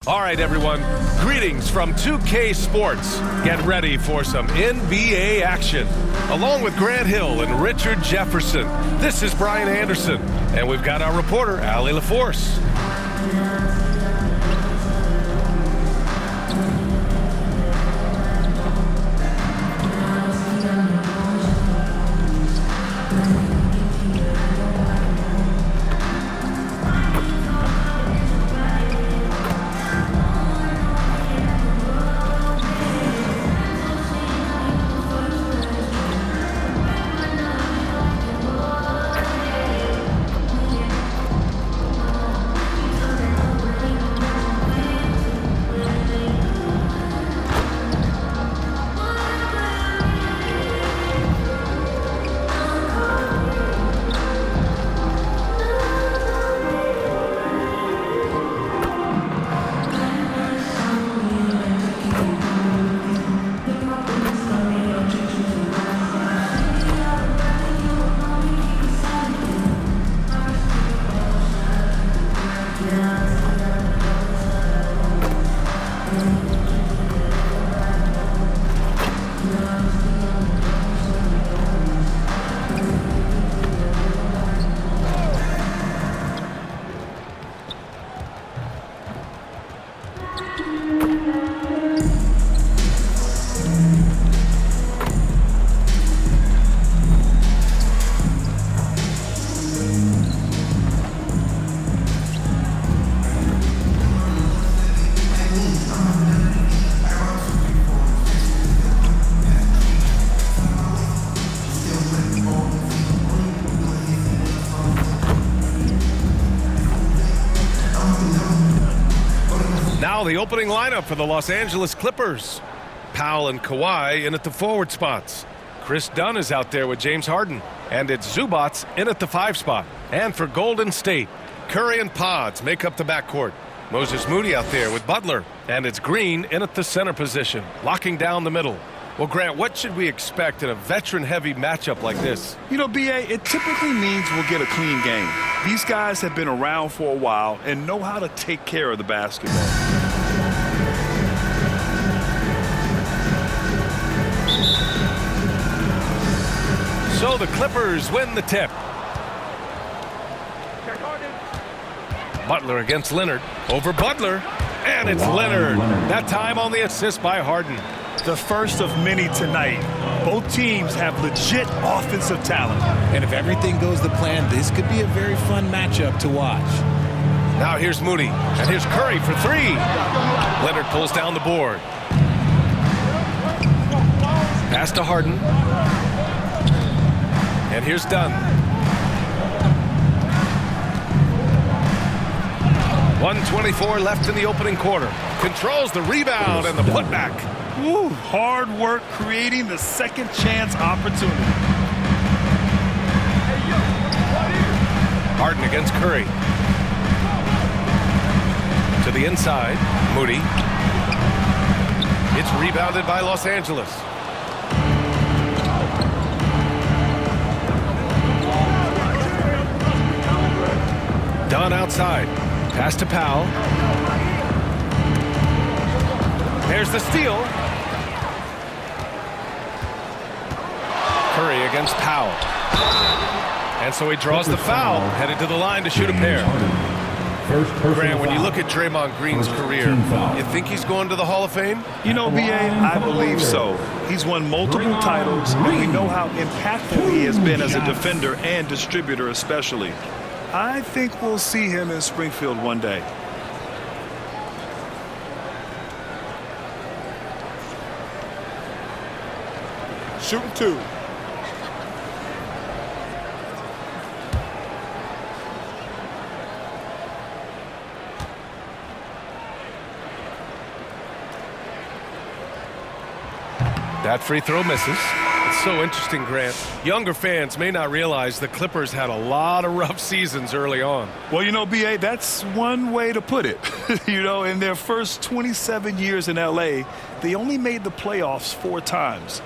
All right, everyone. Greetings from 2K Sports. Get ready for some NBA action. Along with Grant Hill and Richard Jefferson, this is Brian Anderson, and we've got our reporter, Allie LaForce. Now the opening lineup for the Los Angeles Clippers. Powell and Kwai in at the forward spots. Chris Dunn is out there with James Harden. And it's Zubats in at the 5 spot. And for Golden State, Curry and Pods make up the backcourt. Moses Moody out there with Butler. And it's Green in at the center position, locking down the middle. Well, Grant, what should we expect in a veteran-heavy matchup like this? You know, B.A., it typically means we'll get a clean game. These guys have been around for a while and know how to take care of the basketball. So the Clippers win the tip. Butler against Leonard. Over Butler. And it's Leonard. That time on the assist by Harden. The first of many tonight. Both teams have legit offensive talent. And if everything goes to plan, this could be a very fun matchup to watch. Now here's Moody. And here's Curry for 3. Leonard pulls down the board. Pass to Harden. And here's Dunn. 1:24 left in the opening quarter. Controls the rebound and the putback. Ooh, hard work creating the second chance opportunity. Harden against Curry. To the inside. Moody. It's rebounded by Los Angeles. Dunn outside. Pass to Powell. There's the steal. Curry against Powell. And so he draws the foul, headed to the line to shoot a pair. Grant, when you look at Draymond Green's career, you think he's going to the Hall of Fame? You know, B.A., I believe so. He's won multiple titles, and we know how impactful he has been as a defender and distributor especially. I think we'll see him in Springfield one day. Shooting 2. That free throw misses. It's so interesting, Grant. Younger fans may not realize the Clippers had a lot of rough seasons early on. Well, you know, B.A., that's one way to put it. You know, in their first 27 years in L.A., they only made the playoffs 4 times.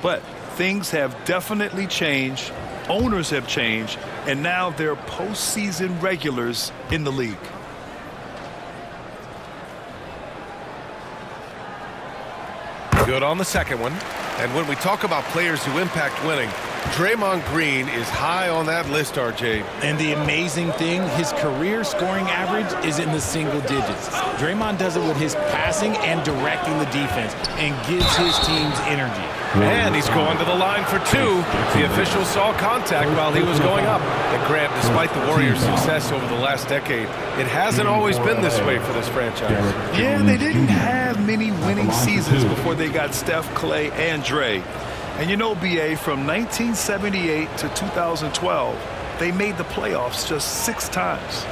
But things have definitely changed. Owners have changed. And now they're postseason regulars in the league. Good on the second one. And when we talk about players who impact winning, Draymond Green is high on that list, RJ. And the amazing thing, his career scoring average is in the single digits. Draymond does it with his passing and directing the defense and gives his teams energy. And he's going to the line for two. The official saw contact while he was going up. And Grant, despite the Warriors' success over the last decade, it hasn't always been this way for this franchise. Yeah, they didn't have many winning seasons before they got Steph, Clay, and Dre. And you know, BA, from 1978 to 2012, they made the playoffs just 6 times.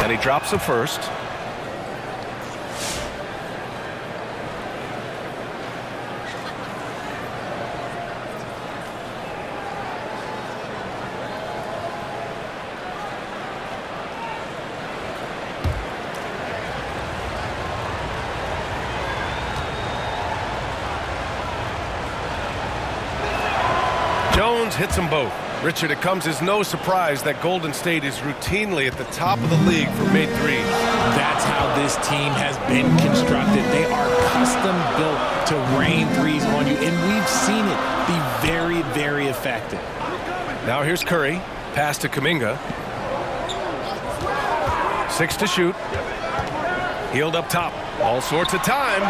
And he drops the first. Jones hits them both. Richard, it comes as no surprise that Golden State is routinely at the top of the league for made threes. That's how this team has been constructed. They are custom built to rain threes on you, and we've seen it be very, very effective. Now here's Curry. Pass to Kuminga. 6 to shoot. Healed up top. All sorts of time.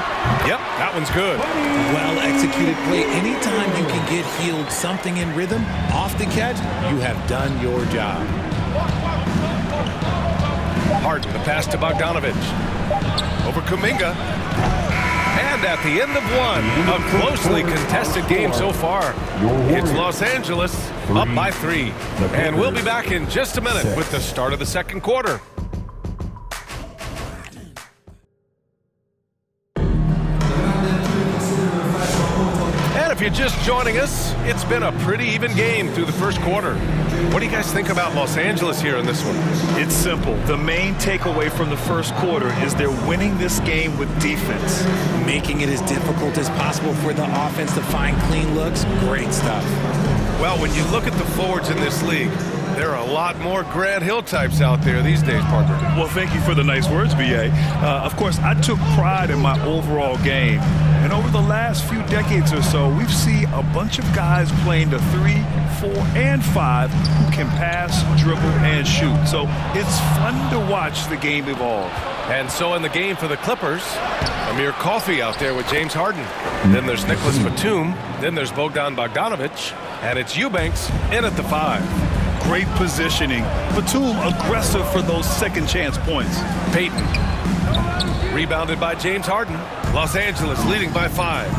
Yep, that one's good. Well-executed play. Anytime you can get healed something in rhythm off the catch, you have done your job. Harden, the pass to Bogdanovich. Over Kuminga. And at the end of one, a closely contested game so far. It's Los Angeles up by 3. And we'll be back in just a minute with the start of the second quarter. If you're just joining us, it's been a pretty even game through the first quarter. What do you guys think about Los Angeles here in this one? It's simple. The main takeaway from the first quarter is they're winning this game with defense. Making it as difficult as possible for the offense to find clean looks. Great stuff. Well, when you look at the forwards in this league, there are a lot more Grant Hill types out there these days, Parker. Well, thank you for the nice words, B.A. Of course, I took pride in my overall game. And over the last few decades or so, we've seen a bunch of guys playing the 3, 4, and 5 who can pass, dribble, and shoot. So it's fun to watch the game evolve. And so in the game for the Clippers, Amir Coffey out there with James Harden. Then there's Nicholas Batum. Then there's Bogdan Bogdanovich. And it's Eubanks in at the 5. Great positioning. Batum aggressive for those second chance points. Payton. Rebounded by James Harden. Los Angeles leading by 5.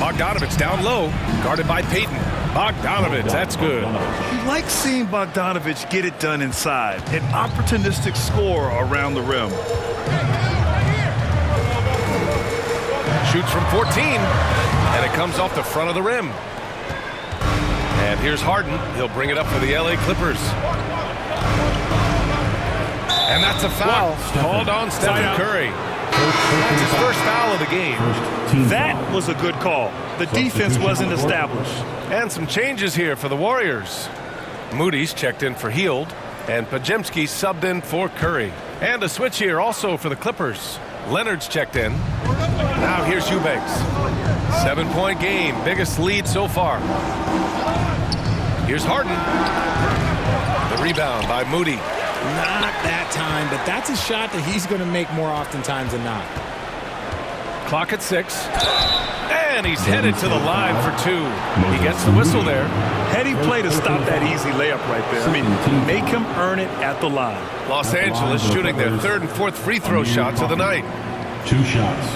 Bogdanovich down low. Guarded by Payton. Bogdanovich, that's good. You like seeing Bogdanovich get it done inside. An opportunistic scorer around the rim. Shoots from 14. And it comes off the front of the rim. And here's Harden. He'll bring it up for the LA Clippers. And that's a foul. Called on Stephen Curry. That's his first foul of the game. That was a good call. The defense wasn't established. And some changes here for the Warriors. Moody's checked in for Hield. And Pajemski subbed in for Curry. And a switch here also for the Clippers. Leonard's checked in. Now here's Eubanks. 7-point game. Biggest lead so far. Here's Harden. The rebound by Moody. Not that time, but that's a shot that he's going to make more oftentimes than not. Clock at 6. And he's headed to the line for 2. He gets the whistle there. Heady play to stop that easy layup right there. I mean, make him earn it at the line. Los Angeles shooting their 3rd and 4th free throw shots of the night. 2 shots.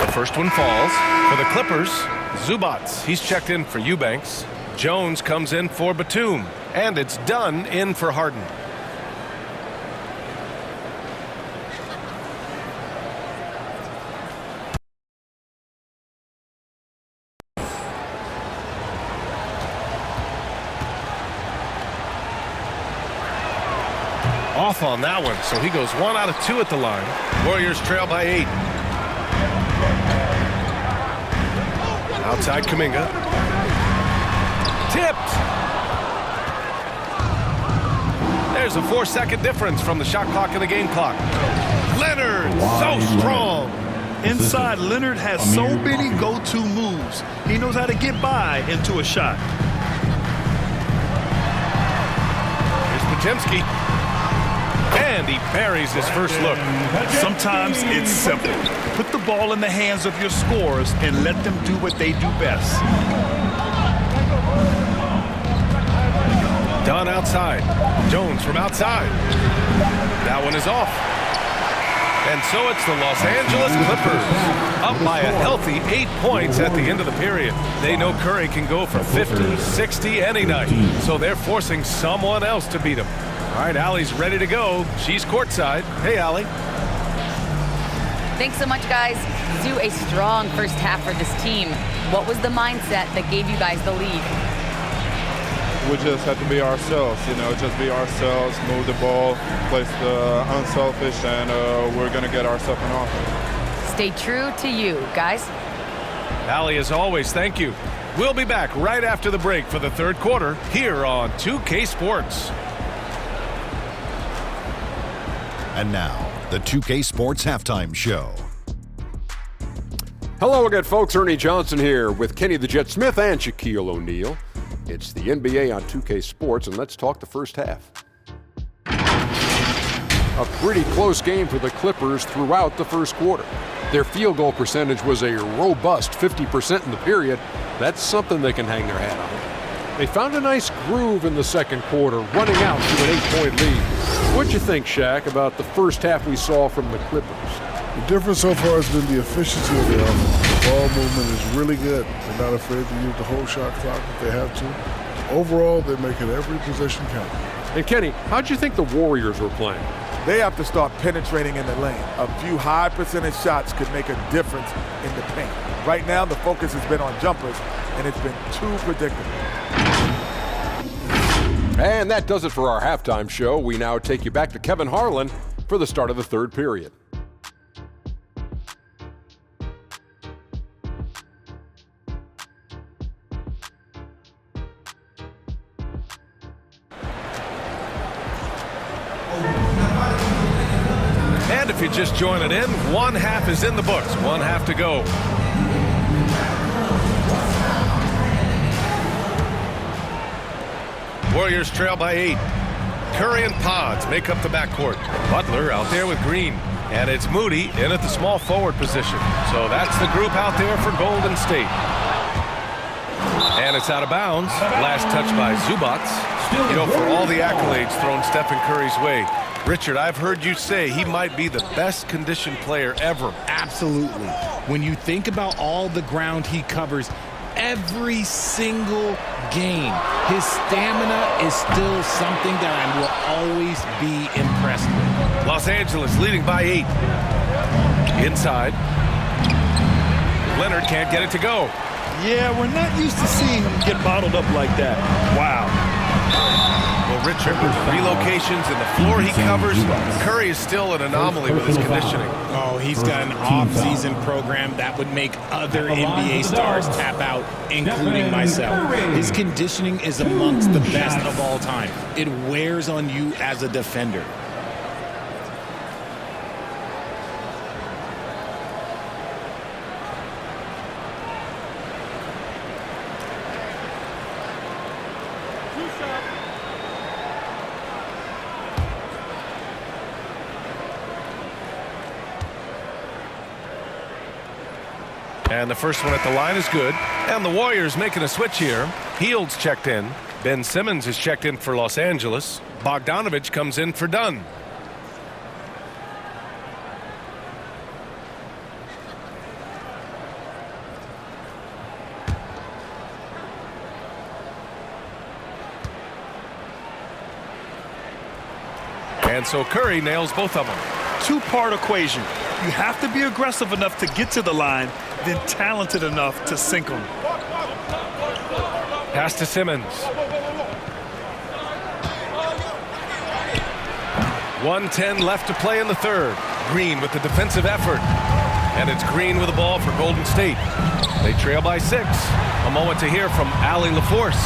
The first one falls. For the Clippers, Zubats. He's checked in for Eubanks. Jones comes in for Batum. And it's Dunn in for Harden. Off on that one, so he goes 1 out of 2 at the line. Warriors trail by 8. Outside Kuminga. Tipped. There's a 4-second difference from the shot clock and the game clock. Leonard, so strong. Inside, Leonard has so many go-to moves. He knows how to get by into a shot. Here's Potemski. And he buries his first look. Sometimes it's simple. Put the ball in the hands of your scorers and let them do what they do best. Dunn outside. Jones from outside. That one is off. And so it's the Los Angeles Clippers up by a healthy 8 points at the end of the period. They know Curry can go for 50, 60 any night. So they're forcing someone else to beat him. All right, Allie's ready to go. She's courtside. Hey, Allie. Thanks so much, guys. Do a strong first half for this team. What was the mindset that gave you guys the lead? We just have to be ourselves, just be ourselves, move the ball, play unselfish, and we're going to get ourselves an offense. Stay true to you, guys. Allie, as always, thank you. We'll be back right after the break for the third quarter here on 2K Sports. And now, the 2K Sports Halftime Show. Hello again, folks. Ernie Johnson here with Kenny the Jet Smith and Shaquille O'Neal. It's the NBA on 2K Sports, and let's talk the first half. A pretty close game for the Clippers throughout the first quarter. Their field goal percentage was a robust 50% in the period. That's something they can hang their hat on. They found a nice groove in the second quarter, running out to an 8-point lead. What'd you think, Shaq, about the first half we saw from the Clippers? The difference so far has been the efficiency of the offense. The ball movement is really good. They're not afraid to use the whole shot clock if they have to. Overall, they're making every possession count. And Kenny, how'd you think the Warriors were playing? They have to start penetrating in the lane. A few high percentage shots could make a difference in the paint. Right now, the focus has been on jumpers, and it's been too predictable. And that does it for our halftime show. We now take you back to Kevin Harlan for the start of the third period. And if you're just joining in, one half is in the books. One half to go. Warriors trail by 8. Curry and Pods make up the backcourt. Butler out there with Green. And it's Moody in at the small forward position. So that's the group out there for Golden State. And it's out of bounds. Last touch by Zubats. For all the accolades thrown Stephen Curry's way, Richard, I've heard you say he might be the best conditioned player ever. Absolutely. When you think about all the ground he covers every single game, his stamina is still something that I will always be impressed with. Los Angeles leading by 8. Inside. Leonard can't get it to go. Yeah, we're not used to seeing him get bottled up like that. Wow. Well, Richard, with the relocations and the floor he covers, Curry is still an anomaly with his conditioning. Oh, he's got an off-season program that would make other NBA stars tap out, including myself. His conditioning is amongst the best of all time. It wears on you as a defender. And the first one at the line is good. And the Warriors making a switch here. Hield's checked in. Ben Simmons is checked in for Los Angeles. Bogdanovich comes in for Dunn. And so Curry nails both of them. Two-part equation. You have to be aggressive enough to get to the line, then talented enough to sink them. Pass to Simmons. 1:10 left to play in the third. Green with the defensive effort. And it's Green with the ball for Golden State. They trail by 6. A moment to hear from Allie LaForce.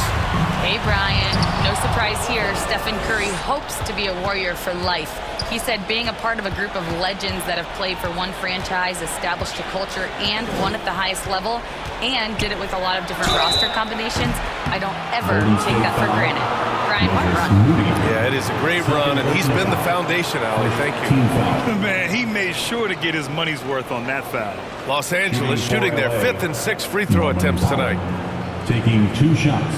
Hey, Brian. No surprise here. Stephen Curry hopes to be a Warrior for life. He said being a part of a group of legends that have played for one franchise, established a culture, and won at the highest level, and did it with a lot of different roster combinations, I don't ever take that for granted. Brian, what run? Yeah, it is a great run, and he's been the foundation, Allie. Thank you. Man, he made sure to get his money's worth on that foul. Los Angeles shooting their 5th and 6th free throw attempts tonight. Taking 2 shots.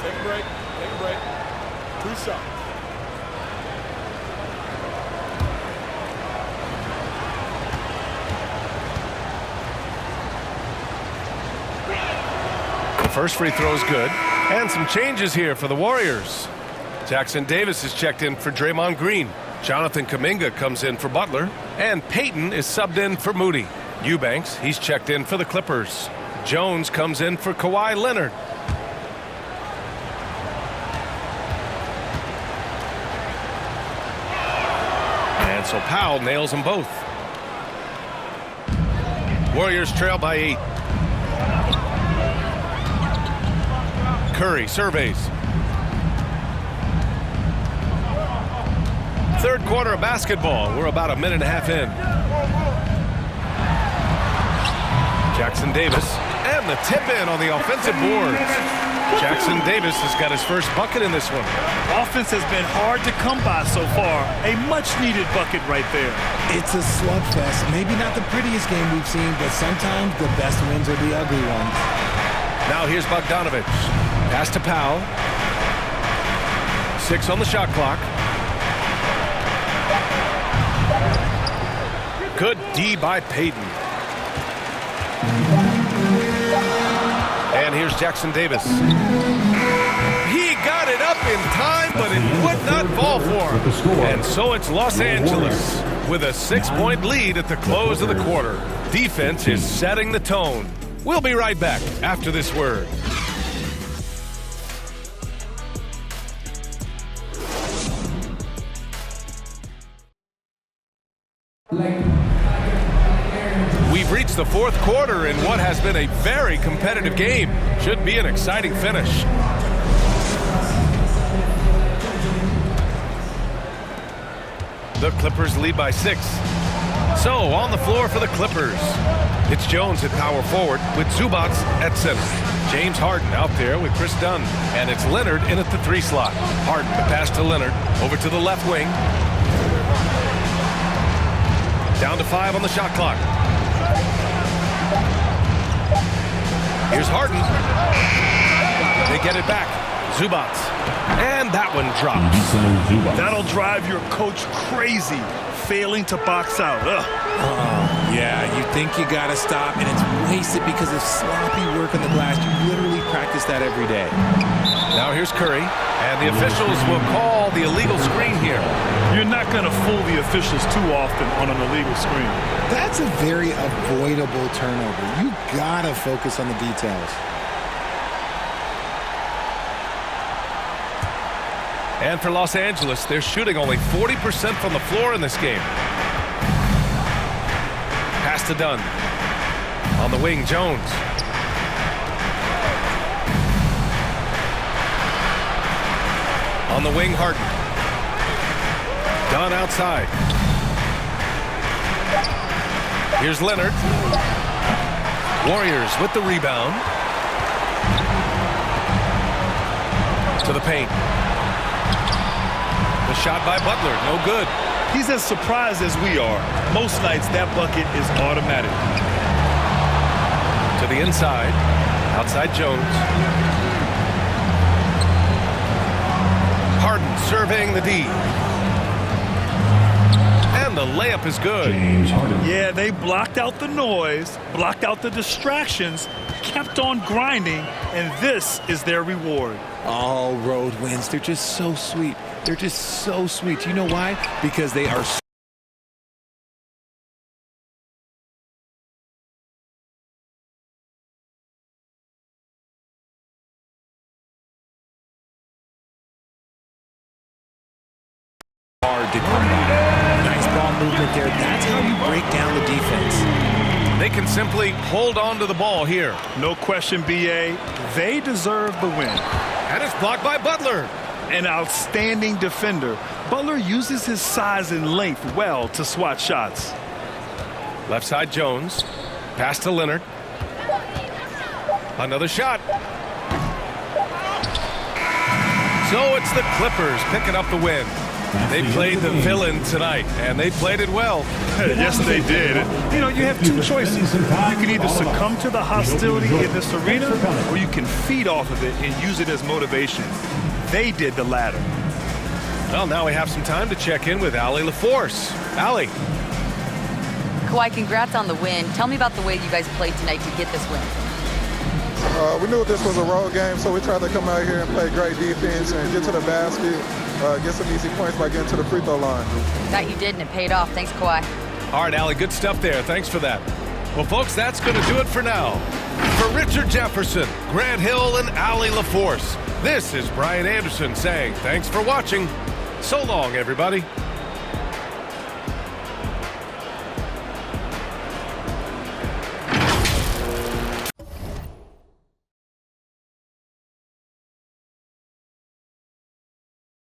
Take a break. 2 shots. The first free throw is good. And some changes here for the Warriors. Jackson Davis is checked in for Draymond Green. Jonathan Kuminga comes in for Butler. And Payton is subbed in for Moody. Eubanks, he's checked in for the Clippers. Jones comes in for Kawhi Leonard. And so Powell nails them both. Warriors trail by 8. Curry surveys. Third quarter of basketball. We're about a minute and a half in. Jackson Davis and the tip in on the offensive boards. Jackson Davis has got his first bucket in this one. Offense has been hard to come by so far. A much-needed bucket right there. It's a slugfest. Maybe not the prettiest game we've seen, but sometimes the best wins are the ugly ones. Now here's Bogdanovich. Pass to Powell. 6 on the shot clock. Good D by Payton. And here's Jackson Davis. He got it up in time, but it would not fall for him. And so it's Los Angeles with a 6-point lead at the close of the quarter. Defense is setting the tone. We'll be right back after this word. We've reached the fourth quarter in what has been a very competitive game. Should be an exciting finish. The Clippers lead by 6. So on the floor for the Clippers, it's Jones at power forward with Zubac at center. James Harden out there with Chris Dunn. And it's Leonard in at the 3 slot. Harden the pass to Leonard over to the left wing. Down to 5 on the shot clock. Here's Harden. They get it back. Zubac. And that one drops. That'll drive your coach crazy, failing to box out. Yeah, you think you got to stop, and it's wasted because of sloppy work on the glass. You literally practice that every day. Now here's Curry, and the officials will call the illegal screen here. You're not going to fool the officials too often on an illegal screen. That's a very avoidable turnover. You got to focus on the details. And for Los Angeles, they're shooting only 40% from the floor in this game. Pass to Dunn. On the wing, Jones. On the wing, Harden. Dunn outside. Here's Leonard. Warriors with the rebound. To the paint. The shot by Butler, no good. He's as surprised as we are. Most nights, that bucket is automatic. To the inside. Outside Jones. surveying the D. And the layup is good. James Harden. Yeah, they blocked out the noise, blocked out the distractions, kept on grinding, and this is their reward. All road wins. They're just so sweet. They're just so sweet. You know why? Because they are so hard to come by. Nice ball movement there. That's how you break down the defense. They can simply hold on to the ball here. No question, B.A. They deserve the win. And it's blocked by Butler. An outstanding defender. Butler uses his size and length well to swat shots. Left side Jones. Pass to Leonard. Another shot. So it's the Clippers picking up the win. They played the villain tonight, and they played it well. Yes, they did. You know, you have two choices. You can either succumb to the hostility in this arena, or you can feed off of it and use it as motivation. They did the latter. Well, now we have some time to check in with Allie LaForce. Allie. Kwai, congrats on the win. Tell me about the way you guys played tonight to get this win. We knew this was a road game, so we tried to come out here and play great defense and get to the basket, get some easy points by getting to the free throw line. That you did, and it paid off. Thanks, Kwai. All right, Allie, good stuff there. Thanks for that. Well, folks, that's going to do it for now. For Richard Jefferson, Grant Hill, and Allie LaForce, this is Brian Anderson saying thanks for watching. So long, everybody.